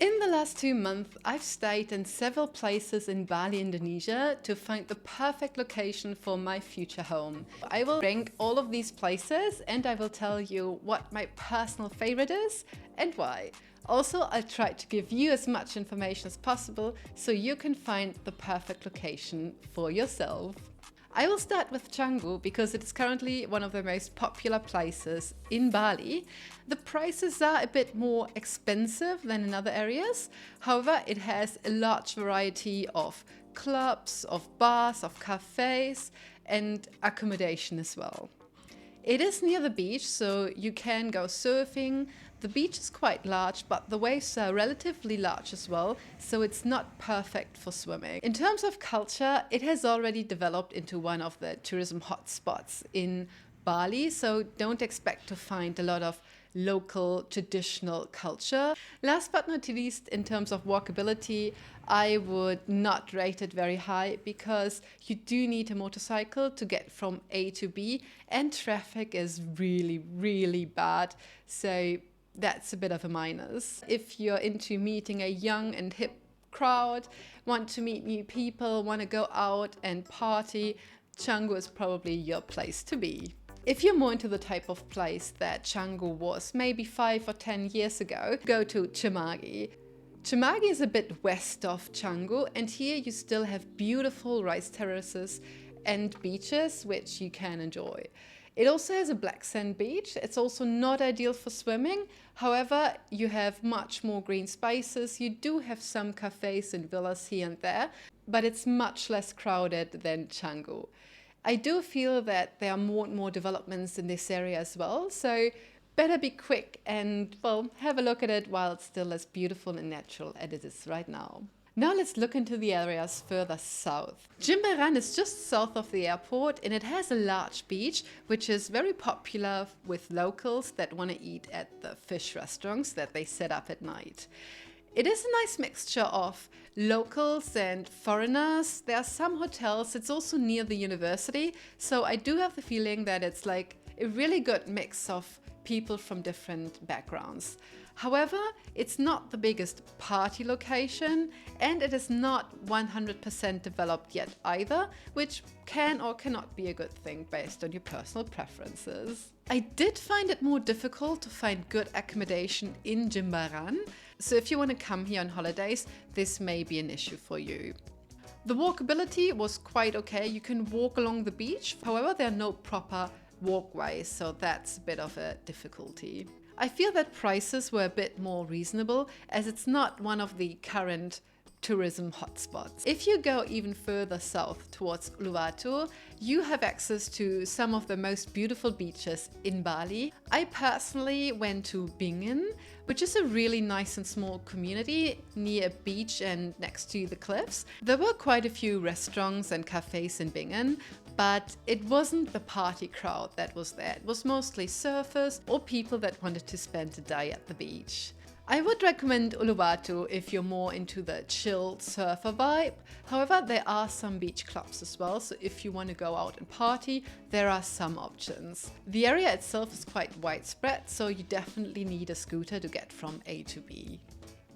In the last 2 months, I've stayed in several places in Bali, Indonesia to find the perfect location for my future home. I will rank all of these places and I will tell you what my personal favorite is and why. Also, I'll try to give you as much information as possible so you can find the perfect location for yourself. I will start with Canggu because it is currently one of the most popular places in Bali. The prices are a bit more expensive than in other areas. However, it has a large variety of clubs, of bars, of cafes, and accommodation as well. It is near the beach, so you can go surfing. The beach is quite large, but the waves are relatively large as well, so it's not perfect for swimming. In terms of culture, it has already developed into one of the tourism hotspots in Bali, so don't expect to find a lot of local traditional culture. Last but not least, in terms of walkability, I would not rate it very high because you do need a motorcycle to get from A to B, and traffic is really bad. So that's a bit of a minus. If you're into meeting a young and hip crowd, want to meet new people, want to go out and party, Canggu is probably your place to be. If you're more into the type of place that Canggu was maybe 5 or 10 years ago, go to Cemagi. Cemagi is a bit west of Canggu, and here you still have beautiful rice terraces and beaches which you can enjoy. It also has a black sand beach. It's also not ideal for swimming. However, you have much more green spaces. You do have some cafes and villas here and there, but it's much less crowded than Canggu. I do feel that there are more and more developments in this area as well, so better be quick and, well, have a look at it while it's still as beautiful and natural as it is right now. Now let's look into the areas further south. Jimbaran is just south of the airport and it has a large beach which is very popular with locals that want to eat at the fish restaurants that they set up at night. It is a nice mixture of locals and foreigners. There are some hotels. It's also near the university, so I do have the feeling that it's like a really good mix of people from different backgrounds. However, it's not the biggest party location and it is not 100% developed yet either, which can or cannot be a good thing based on your personal preferences. I did find it more difficult to find good accommodation in Jimbaran, so if you want to come here on holidays, this may be an issue for you. The walkability was quite okay. You can walk along the beach, however there are no proper walkways, so that's a bit of a difficulty. I feel that prices were a bit more reasonable as it's not one of the current tourism hotspots. If you go even further south towards Ubud, you have access to some of the most beautiful beaches in Bali. I personally went to Bingin, which is a really nice and small community near a beach and next to the cliffs. There were quite a few restaurants and cafes in Bingin, but it wasn't the party crowd that was there. It was mostly surfers or people that wanted to spend a day at the beach. I would recommend Uluwatu if you're more into the chill surfer vibe. However, there are some beach clubs as well, so if you want to go out and party, there are some options. The area itself is quite widespread, so you definitely need a scooter to get from A to B.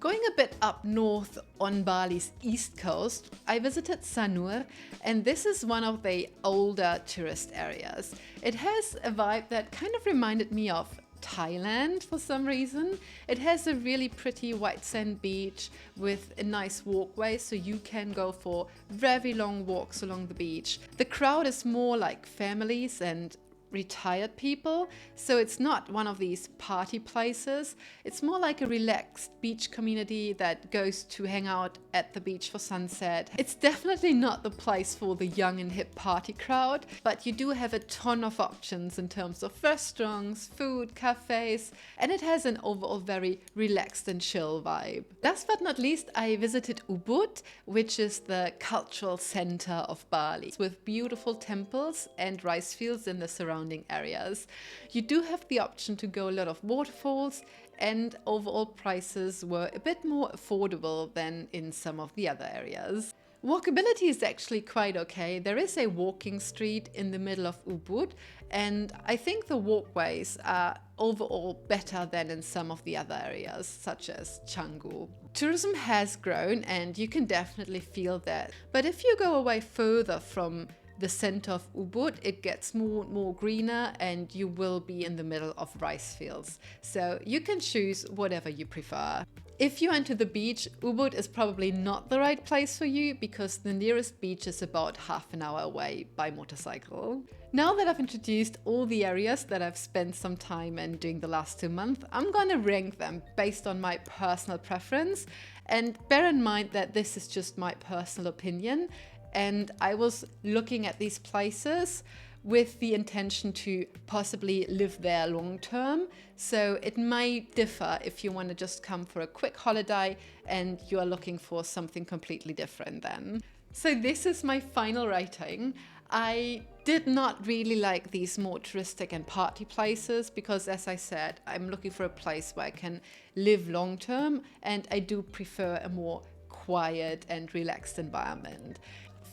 Going a bit up north on Bali's east coast, I visited Sanur, and this is one of the older tourist areas. It has a vibe that kind of reminded me of Thailand for some reason. It has a really pretty white sand beach with a nice walkway, so you can go for very long walks along the beach. The crowd is more like families and retired people, so it's not one of these party places. It's more like a relaxed beach community that goes to hang out at the beach for sunset. It's definitely not the place for the young and hip party crowd, but you do have a ton of options in terms of restaurants, food, cafes, and it has an overall very relaxed and chill vibe. Last but not least, I visited Ubud, which is the cultural center of Bali, with beautiful temples and rice fields in the surrounding areas. You do have the option to go a lot of waterfalls, and overall prices were a bit more affordable than in some of the other areas. Walkability is actually quite okay. There is a walking street in the middle of Ubud, and I think the walkways are overall better than in some of the other areas, such as Canggu. Tourism has grown, and you can definitely feel that. But if you go away further from the center of Ubud, it gets more greener, and you will be in the middle of rice fields. So you can choose whatever you prefer. If you enter the beach, Ubud is probably not the right place for you because the nearest beach is about half an hour away by motorcycle. Now that I've introduced all the areas that I've spent some time in during the last 2 months, I'm gonna rank them based on my personal preference. And bear in mind that this is just my personal opinion. And I was looking at these places with the intention to possibly live there long term. So it may differ if you want to just come for a quick holiday and you are looking for something completely different then. So this is my final rating. I did not really like these more touristic and party places because, as I said, I'm looking for a place where I can live long term, and I do prefer a more quiet and relaxed environment.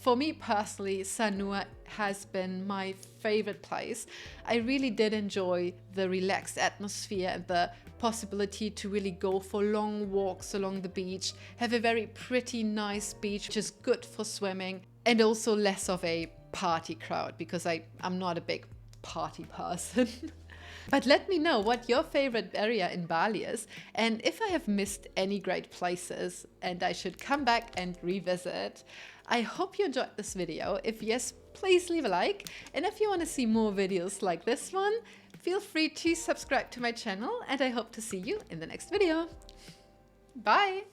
For me personally, Sanur has been my favorite place. I really did enjoy the relaxed atmosphere and the possibility to really go for long walks along the beach, have a very pretty, nice beach, which is good for swimming, and also less of a party crowd because I'm not a big party person. But let me know what your favorite area in Bali is, and if I have missed any great places and I should come back and revisit. I hope you enjoyed this video. If yes, please leave a like. And if you want to see more videos like this one, feel free to subscribe to my channel, and I hope to see you in the next video. Bye!